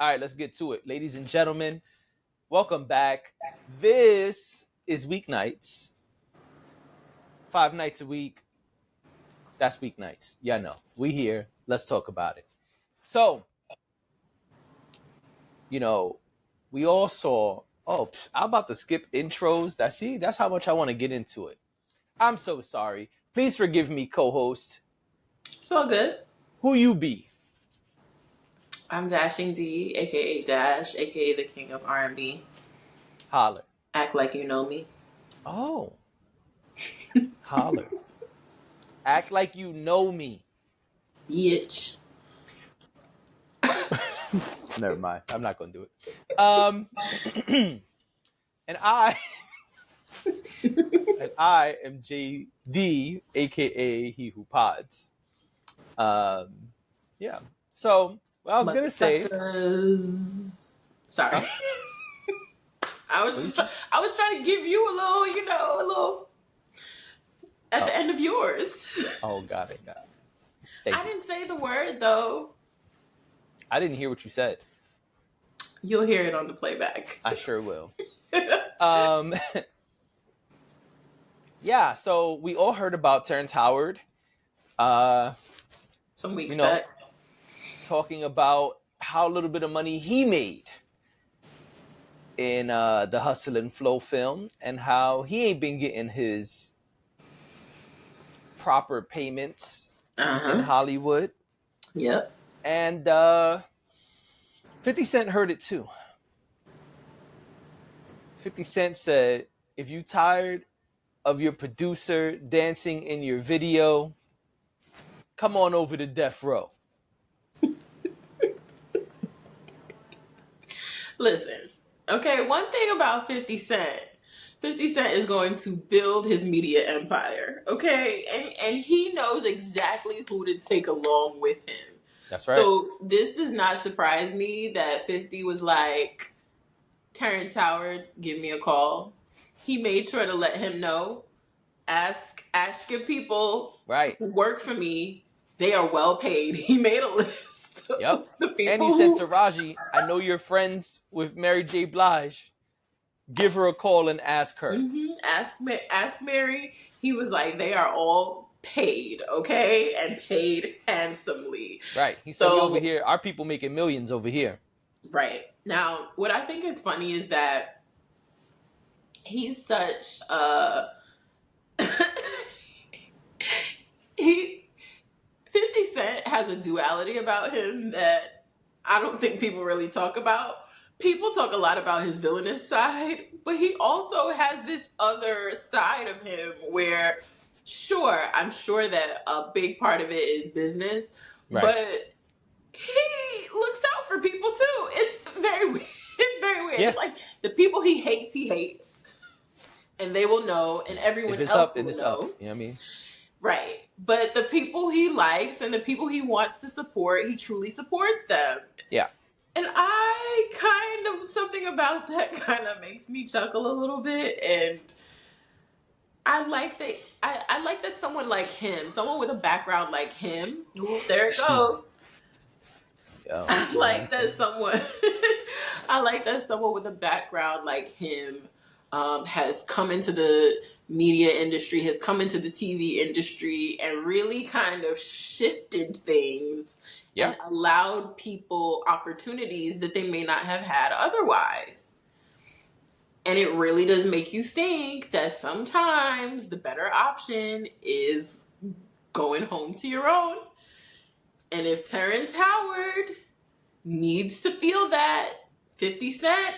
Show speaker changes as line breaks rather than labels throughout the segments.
All right, let's get to it. Ladies and gentlemen, welcome back. This is Weeknights. 5 nights a week. That's Weeknights. Yeah, no. We here. Let's talk about it. So, we all saw, I'm about to skip intros. That's how much I want to get into it. I'm so sorry. Please forgive me, co-host.
It's all good.
Who you be?
I'm Dashing D, aka Dash, aka the king of R&B.
Holler.
Act like you know me.
Oh. Holler. Act like you know me.
Bitch.
Never mind. I'm not gonna do it. And I am JD, aka He Who Pods. Yeah. So what I was gonna say.
Sorry.
Huh?
I was trying to give you a little at the end of yours.
Oh, got it.
I didn't say the word though.
I didn't hear what you said.
You'll hear it on the playback.
I sure will. Yeah, so we all heard about Terrance Howard.
Some weeks back.
Talking about how little bit of money he made in the Hustle and Flow film and how he ain't been getting his proper payments in Hollywood.
Yep.
And 50 Cent heard it too. 50 Cent said, if you tired of your producer dancing in your video, come on over to Death Row.
Listen, okay, one thing about 50 Cent is going to build his media empire, okay? And he knows exactly who to take along with him.
That's right.
So this does not surprise me that 50 was like, Terrance Howard, give me a call. He made sure to let him know, ask your people who work for me. They are well paid. He made a list.
Yep. And he said to Raji, I know you're friends with Mary J. Blige. Give her a call and ask her.
Mm-hmm. Ask Mary. He was like, they are all paid, okay? And paid handsomely.
Right. He said, we over here, our people making millions over here.
Right. Now, what I think is funny is that he's such a... 50 Cent has a duality about him that I don't think people really talk about. People talk a lot about his villainous side, but he also has this other side of him where, sure, I'm sure that a big part of it is business, but he looks out for people too. It's very weird. It's very weird. Yeah. It's like the people he hates, and they will know, and everyone else will know.
It's up. You know what I mean?
Right. But the people he likes and the people he wants to support, he truly supports them.
Yeah.
And something about that kind of makes me chuckle a little bit. And I like that. I like that someone like him, someone with a background like him, there it goes. I like that someone with a background like him has come into the media industry, has come into the TV industry and really kind of shifted things and allowed people opportunities that they may not have had otherwise. And it really does make you think that sometimes the better option is going home to your own. And if Terrance Howard needs to feel that, 50 Cent,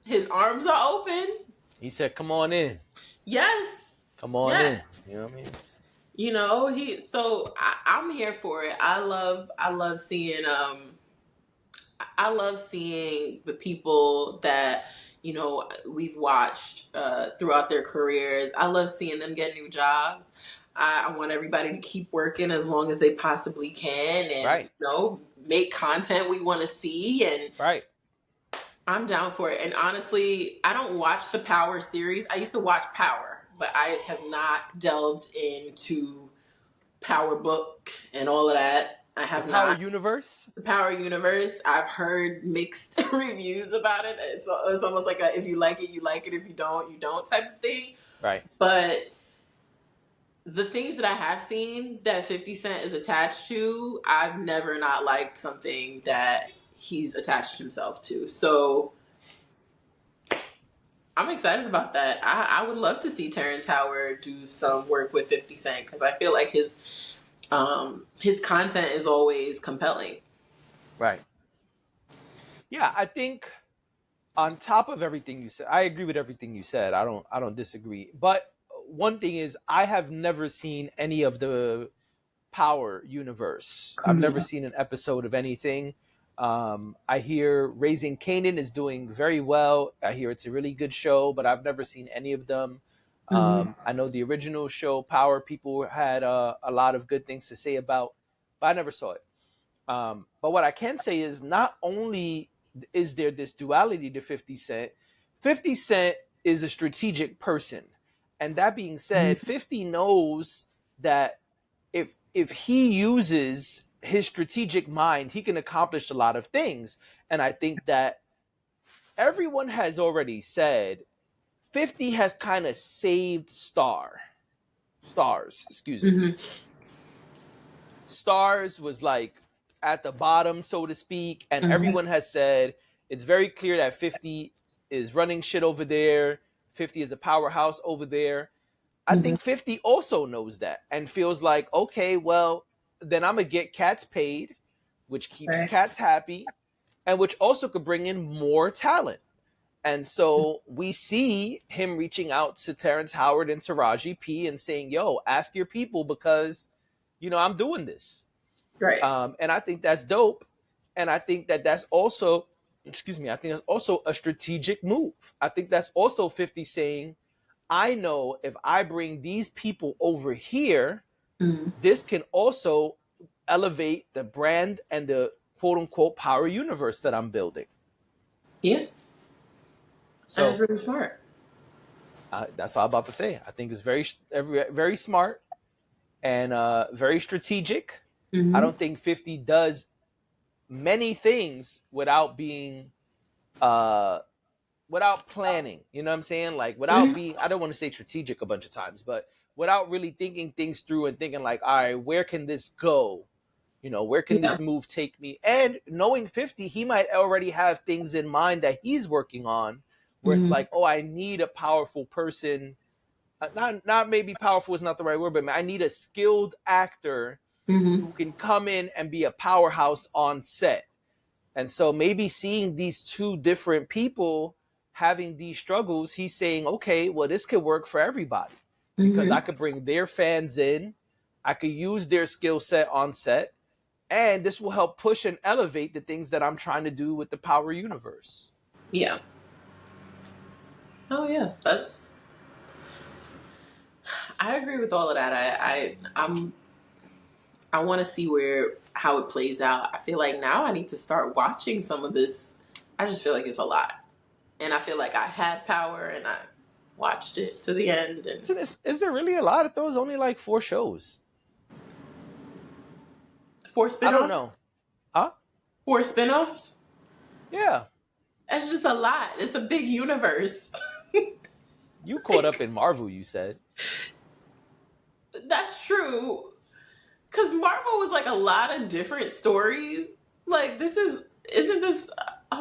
his arms are open.
He said, come on in.
Yes.
Come on in. You know what I mean?
You know, I'm here for it. I love seeing the people that, you know, we've watched throughout their careers. I love seeing them get new jobs. I want everybody to keep working as long as they possibly can and, you know, make content we want to see. And I'm down for it. And honestly, I don't watch the Power series. I used to watch Power, but I have not delved into Power Book and all of that. I
The
have
Power
not.
Universe?
The Power Universe, I've heard mixed reviews about it. It's almost like a if you like it, you like it. If you don't type of thing.
Right.
But the things that I have seen that 50 Cent is attached to, I've never not liked something that he's attached himself to. So I'm excited about that. I would love to see Terrence Howard do some work with 50 Cent because I feel like his content is always compelling.
Right. Yeah, I think on top of everything you said, I agree with everything you said. I don't disagree. But one thing is I have never seen any of the Power universe. I've never
Mm-hmm.
seen an episode of anything. I hear Raising Kanan is doing very well. I hear it's a really good show, but I've never seen any of them.
Mm-hmm.
I know the original show Power people had a lot of good things to say about, but I never saw it. But what I can say is not only is there this duality to 50 Cent, 50 Cent is a strategic person. And that being said, 50 knows that if he uses his strategic mind, he can accomplish a lot of things. And I think that everyone has already said 50 has kind of saved stars, excuse me.
Mm-hmm.
Stars was like at the bottom, so to speak, and
Mm-hmm.
everyone has said it's very clear that 50 is running shit over there. 50 is a powerhouse over there. I
Mm-hmm.
think 50 also knows that and feels like, okay, well, then I'm going to get cats paid, which keeps
Right.
cats happy, and which also could bring in more talent. And so we see him reaching out to Terrence Howard and Taraji P and saying, yo, ask your people because, I'm doing this.
Right.
And I think that's dope. And I think that that's also, excuse me, I think that's also a strategic move. I think that's also 50 saying, I know if I bring these people over here,
Mm-hmm.
this can also elevate the brand and the quote unquote power universe that I'm building.
Yeah. And it's
So
really smart.
that's all I'm about to say. I think it's very smart and very strategic. I
Mm-hmm.
don't think 50 does many things without being uh without planning. You know what I'm saying? Like without
Mm-hmm.
being, I don't want to say strategic a bunch of times, but without really thinking things through and thinking like, all right, where can this go? Where can
Yeah.
this move take me? And knowing 50, he might already have things in mind that he's working on where it's
Mm-hmm.
like, oh, I need a powerful person. Not maybe powerful is not the right word, but I need a skilled actor
Mm-hmm.
who can come in and be a powerhouse on set. And so maybe seeing these two different people having these struggles, he's saying, okay, well, this could work for everybody because I
Mm-hmm.
could bring their fans in, I could use their skill set on set, and this will help push and elevate the things that I'm trying to do with the Power Universe.
Yeah. Oh yeah. I agree with all of that. I want to see how it plays out. I feel like now I need to start watching some of this. I just feel like it's a lot. And I feel like I had power and I watched it to the end and
Is there really a lot of those? Only like 4 shows.
four
I don't know.
spinoffs.
Huh?
Four spinoffs?
Yeah.
That's just a lot. It's a big universe.
You caught up
Like,
in Marvel, you said.
that's true. Cause Marvel was like a lot of different stories. Like isn't this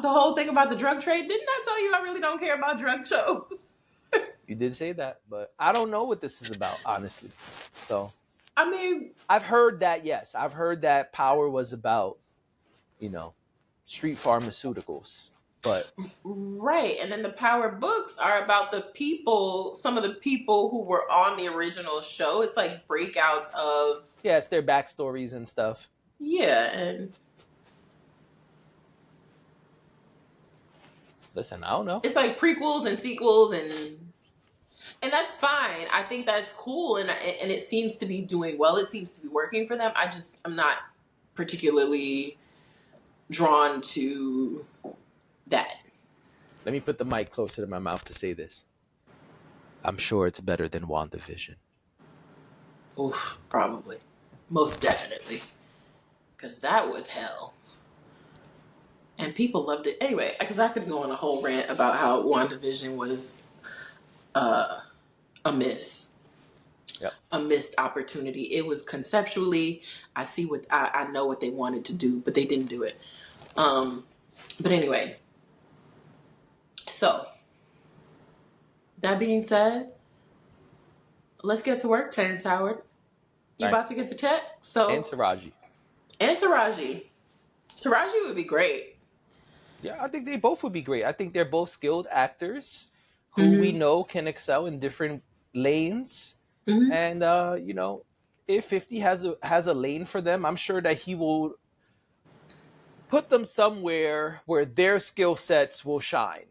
the whole thing about the drug trade? Didn't I tell you I really don't care about drug shows?
You did say that, but I don't know what this is about, honestly. So
I mean,
I've heard that, yes. I've heard that Power was about, you know, street pharmaceuticals. But
right. And then the Power books are about the people, some of the people who were on the original show. It's like breakouts of,
yeah, it's their backstories and stuff.
yeah. And
Listen, I don't know.
it's like prequels and sequels and that's fine. I think that's cool. And it seems to be doing well. It seems to be working for them. I'm not particularly drawn to that.
Let me put the mic closer to my mouth to say this. I'm sure it's better than WandaVision.
Oof, probably. Most definitely. because that was hell. And people loved it. Anyway, because I could go on a whole rant about how WandaVision was a miss.
Yep.
A missed opportunity. It was conceptually, I know what they wanted to do, but they didn't do it. But anyway, so that being said, let's get to work, Terrance Howard. You
Right.
about to get the check? So
And Taraji.
And Taraji. Taraji would be great.
Yeah, I think they both would be great. I think they're both skilled actors who we
Mm-hmm.
know can excel in different lanes.
Mm-hmm.
And if 50 has a lane for them, I'm sure that he will put them somewhere where their skill sets will shine.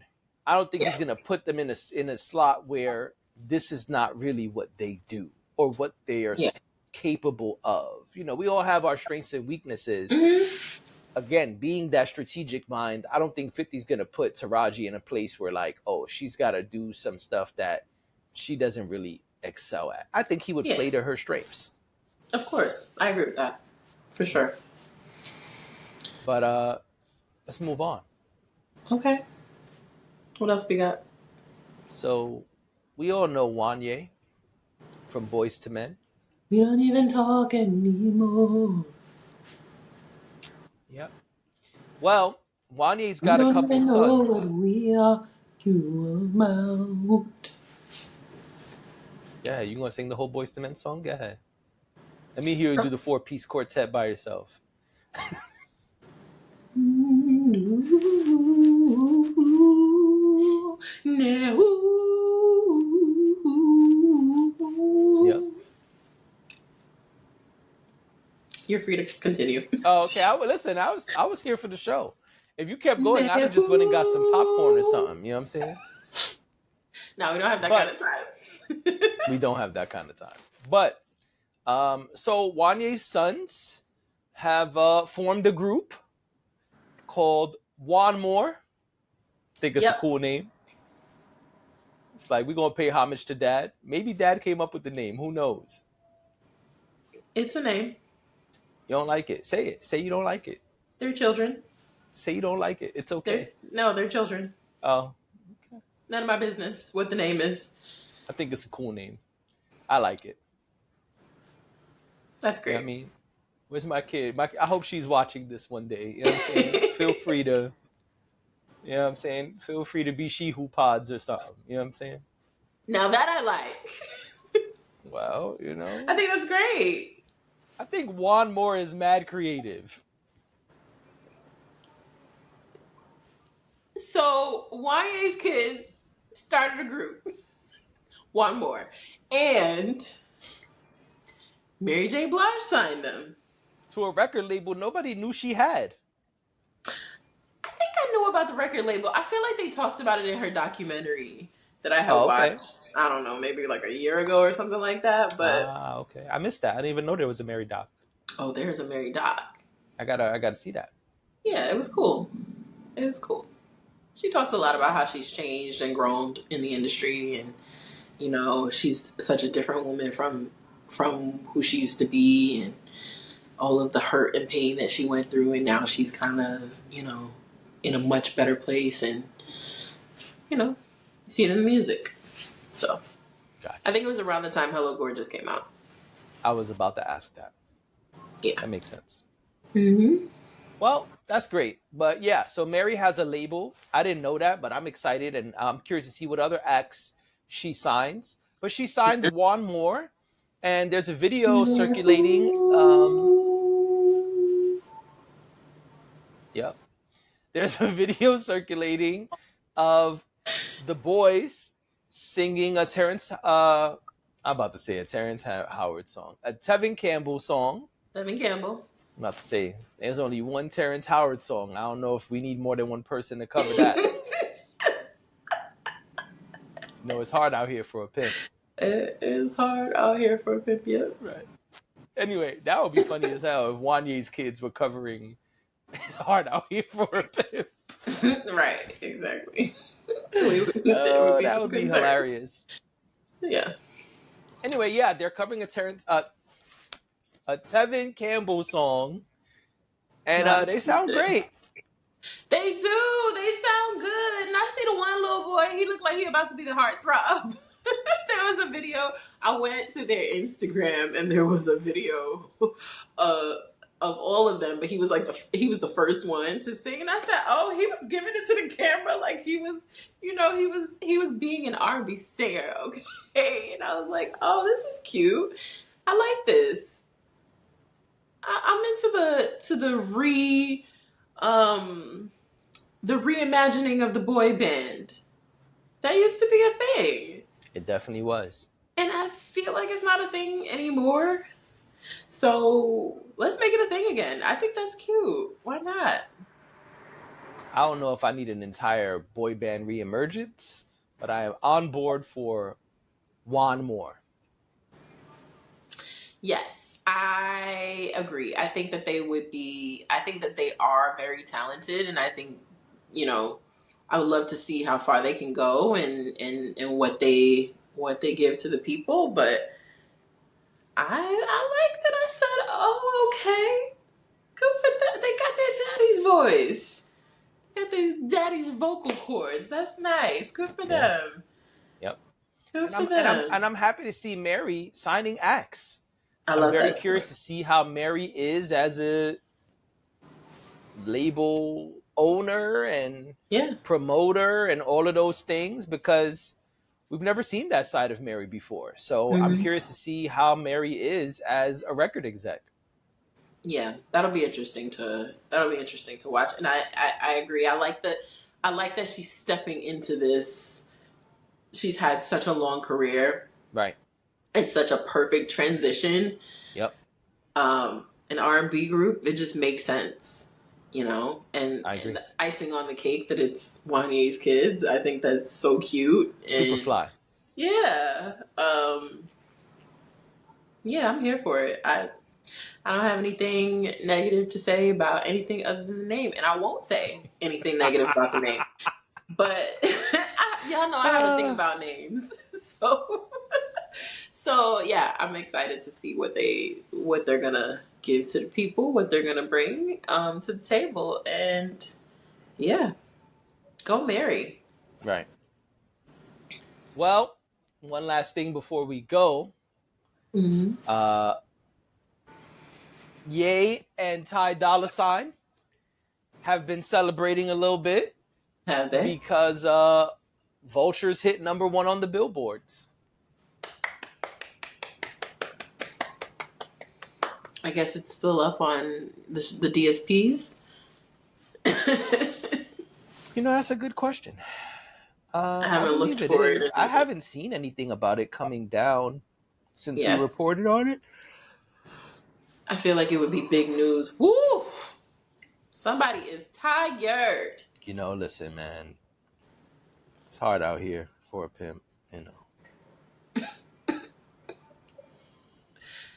I don't think
Yeah.
he's going to put them in a slot where this is not really what they do or what they are
Yeah.
capable of. We all have our strengths and weaknesses.
Mm-hmm.
Again, being that strategic mind, I don't think 50's going to put Taraji in a place where she's got to do some stuff that she doesn't really excel at. I think he would
Yeah.
play to her strengths.
Of course. I agree with that. For sure.
But let's move on.
Okay. What else we got?
So we all know Wanya from Boyz II Men.
We don't even talk anymore.
Yep. Well, Wanya's
We
got a
don't
couple
even know what
sons.
we are. Out.
Yeah, you gonna sing the whole Boyz II Men song? Go ahead. Let me hear you do the 4-piece quartet by yourself. Yep.
You're free to continue.
Oh, okay. Listen. I was here for the show. If you kept going, I'd have just went and got some popcorn or something. You know what I'm saying?
No, we don't have that kind of time.
We don't have that kind of time. But so Wanya's sons have formed a group called One More. Think it's a cool name. It's like we're gonna pay homage to Dad. Maybe Dad came up with the name. Who knows?
It's a name.
You don't like it? Say it. Say you don't like it.
They're children.
Say you don't like it. It's okay.
They're children.
Oh. Okay.
None of my business what the name is.
I think it's a cool name. I like it.
That's great.
I mean, where's my kid? I hope she's watching this one day. You know what I'm saying? Feel free to, you know what I'm saying? Feel free to be she who pods or something. You know what I'm saying?
Now that I like.
Well,
I think that's great.
I think One More is mad creative.
So YA's kids started a group. One More. And Mary J. Blige signed them.
To a record label nobody knew she had.
I think I knew about the record label. I feel like they talked about it in her documentary that I had watched. I don't know, maybe like a year ago or something like that. But
okay. I missed that. I didn't even know there was a Mary doc.
Oh, there's a Mary doc.
I gotta see that.
Yeah, it was cool. It was cool. She talks a lot about how she's changed and grown in the industry, and she's such a different woman from who she used to be, and all of the hurt and pain that she went through, and now she's kind of in a much better place, and you see it in the music. So
Gotcha.
I think it was around the time Hello Gorgeous came out.
I was about to ask that.
Yeah,
that makes sense.
Mm-hmm.
Well, that's great. But yeah, so Mary has a label. I didn't know that, but I'm excited, and I'm curious to see what other acts she signs. But she signed One More, and there's a video circulating. Yep. There's a video circulating of the boys singing a Terrance, I'm about to say a Terrance Howard song, a Tevin Campbell song.
Tevin Campbell.
I'm about to say, there's only one Terrance Howard song. I don't know if we need more than one person to cover that. It's hard out here for a pimp.
It is hard out here for a pimp, yep.
Right. Anyway, that would be funny as hell if Wanya's kids were covering It's hard out here for a pimp.
Right, exactly.
That would be hilarious.
Yeah.
Anyway, yeah, they're covering a Tevin Campbell song, And they sound great.
They do. They sound good. And I see the one little boy. He looked like he about to be the heartthrob. There was a video. I went to their Instagram and there was a video uh, of all of them, but he was like he was the first one to sing, and I said, "Oh, he was giving it to the camera like he was, he was being an R&B singer." Okay, and I was like, "Oh, this is cute. I like this. I'm into the reimagining of the boy band. That used to be a thing.
It definitely was.
And I feel like it's not a thing anymore. So let's make it a thing again. I think that's cute. Why not?"
I don't know if I need an entire boy band reemergence, but I am on board for one more.
Yes, I agree. I think that I think that they are very talented, and I think, I would love to see how far they can go and what they give to the people, but I liked it. I said, "Oh, okay. Good for that. They got their daddy's voice. Got their daddy's vocal cords. That's nice. Good for them."
Yep.
Good for them.
And I'm happy to see Mary signing acts.
I'm
very curious to see how Mary is as a label owner and promoter and all of those things, because we've never seen that side of Mary before. So I'm curious to see how Mary is as a record exec.
Yeah, that'll be interesting to watch. And I agree. I like that she's stepping into this. She's had such a long career.
Right.
It's such a perfect transition.
Yep.
An R&B group, it just makes sense, and
I agree.
And the icing on the cake that it's Wanya's kids. I think that's so cute.
Super fly.
Yeah. Yeah, I'm here for it. I don't have anything negative to say about anything other than the name, and I won't say anything negative about the name. But y'all know I have a thing about names, so yeah, I'm excited to see what they're gonna give to the people, what they're gonna bring to the table, and yeah, go Mary.
Right. Well, one last thing before we go. Ye and Ty Dolla have been celebrating a little bit.
Have they?
Because Vultures hit #1 on the billboards.
I guess it's still up on the DSPs.
That's a good question.
I haven't looked for it.
I haven't seen anything about it coming down since we reported on it.
I feel like it would be big news. Woo! Somebody is tired.
Listen, man. It's hard out here for a pimp,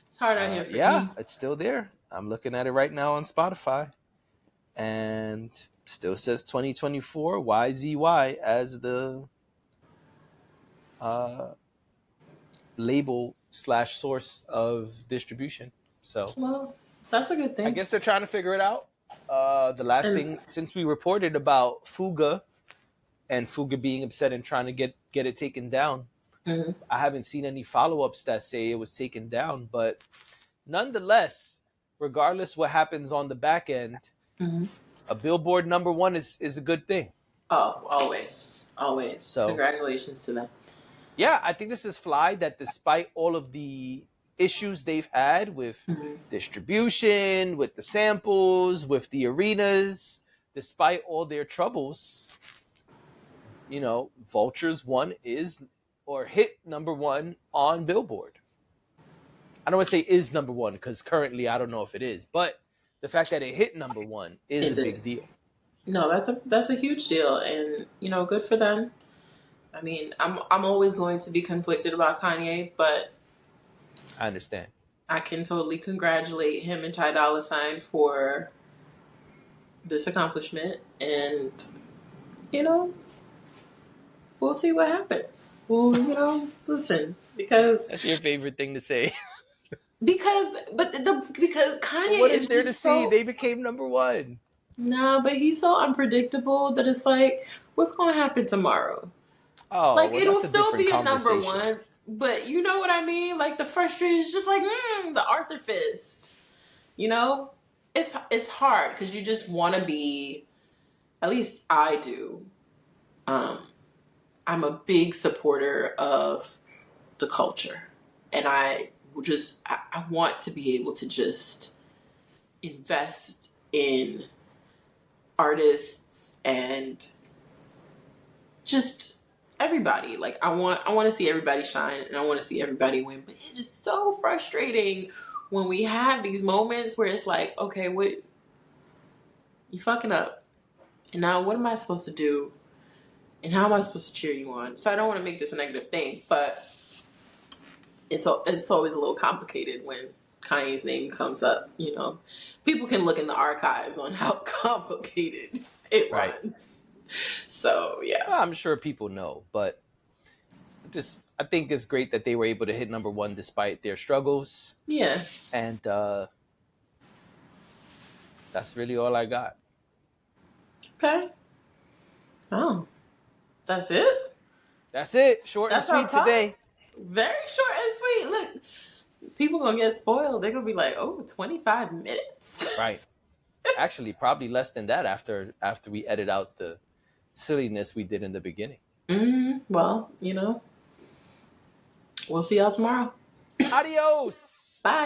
It's hard out here for
you. It's still there. I'm looking at it right now on Spotify. And still says 2024 YZY as the label / source of distribution. So,
well, that's a good thing.
I guess they're trying to figure it out. The last thing, since we reported about Fuga and Fuga being upset and trying to get it taken down, I haven't seen any follow-ups that say it was taken down. But nonetheless, regardless what happens on the back end, a Billboard #1 is a good thing.
Oh, always. So, congratulations to them.
Yeah, I think this is fly that despite all of the issues they've had with distribution, with the samples, with the arenas, despite all their troubles, Vultures hit #1 on Billboard. I don't want to say is #1 because currently I don't know if it is, but the fact that it hit #1 is a big deal.
No, that's a huge deal, and good for them. I mean, I'm always going to be conflicted about Kanye, but
I understand.
I can totally congratulate him and Ty Dolla for this accomplishment, and we'll see what happens. Well, listen, because
that's your favorite thing to say.
because because Kanye
What is
is
there to
just
see?
so
They became number one.
nah, but he's so unpredictable that it's like, what's going to happen tomorrow?
Oh,
Like
well,
it'll
that's a
still
different
be a number
conversation.
one, but you know what I mean? Like the frustration is just like the Arthur fist. You know, it's hard because you just want to be. At least I do. Um, I'm a big supporter of the culture, and I want to be able to just invest in artists and just everybody. Like I want to see everybody shine and I want to see everybody win. But it's just so frustrating when we have these moments where it's like, okay, what you fucking up. And now what am I supposed to do? And how am I supposed to cheer you on? So I don't want to make this a negative thing, but it's always a little complicated when Kanye's name comes up, you know. People can look in the archives on how complicated it
Right.
runs. So, yeah.
Well, I'm sure people know, but I think it's great that they were able to hit number one despite their struggles.
Yeah.
And that's really all I got.
Okay. Oh, that's it?
That's it. Short and
That's our
sweet
pod?
today.
Very short and sweet. Look, people gonna get spoiled. They're gonna be like, oh, 25 minutes?
Right. Actually, probably less than that after we edit out the silliness we did in the beginning.
Well, you know, we'll see y'all tomorrow.
Adios.
Bye.